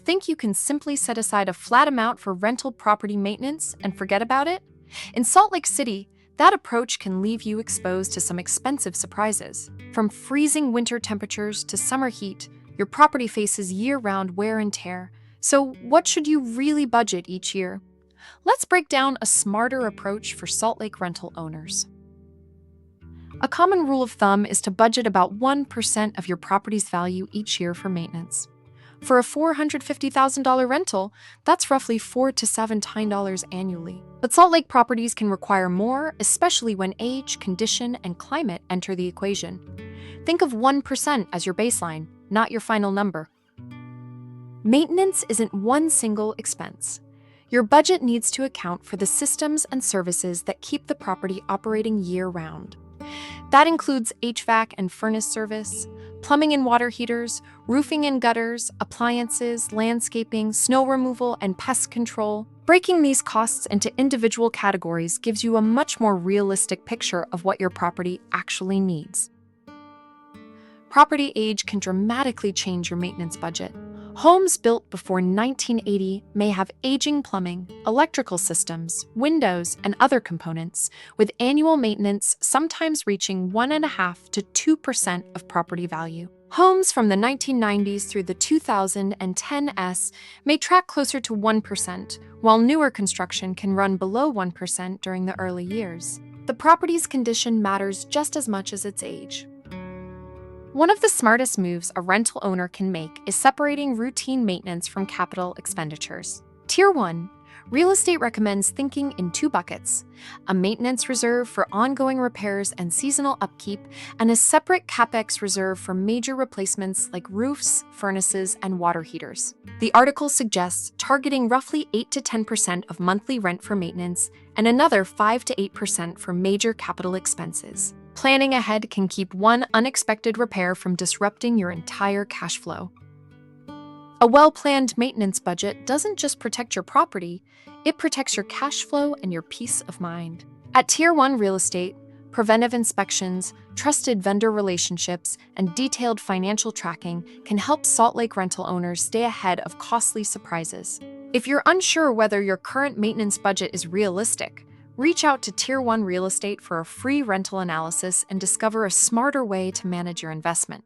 Think you can simply set aside a flat amount for rental property maintenance and forget about it? In Salt Lake City, that approach can leave you exposed to some expensive surprises. From freezing winter temperatures to summer heat, your property faces year-round wear and tear. So, what should you really budget each year? Let's break down a smarter approach for Salt Lake rental owners. A common rule of thumb is to budget about 1% of your property's value each year for maintenance. For a $450,000 rental, that's roughly $4 to $7 annually. But Salt Lake properties can require more, especially when age, condition, and climate enter the equation. Think of 1% as your baseline, not your final number. Maintenance isn't one single expense. Your budget needs to account for the systems and services that keep the property operating year-round. That includes HVAC and furnace service, plumbing and water heaters, roofing and gutters, appliances, landscaping, snow removal, and pest control. Breaking these costs into individual categories gives you a much more realistic picture of what your property actually needs. Property age can dramatically change your maintenance budget. Homes built before 1980 may have aging plumbing, electrical systems, windows, and other components, with annual maintenance sometimes reaching 1.5% to 2% of property value. Homes from the 1990s through the 2010s may track closer to 1%, while newer construction can run below 1% during the early years. The property's condition matters just as much as its age. One of the smartest moves a rental owner can make is separating routine maintenance from capital expenditures. Tier 1. Real estate recommends thinking in two buckets: a maintenance reserve for ongoing repairs and seasonal upkeep, and a separate CapEx reserve for major replacements like roofs, furnaces, and water heaters. The article suggests targeting roughly 8 to 10% of monthly rent for maintenance and another 5 to 8% for major capital expenses. Planning ahead can keep one unexpected repair from disrupting your entire cash flow. A well-planned maintenance budget doesn't just protect your property, it protects your cash flow and your peace of mind. At Tier 1 Real Estate, preventive inspections, trusted vendor relationships, and detailed financial tracking can help Salt Lake rental owners stay ahead of costly surprises. If you're unsure whether your current maintenance budget is realistic, reach out to Tier 1 Real Estate for a free rental analysis and discover a smarter way to manage your investment.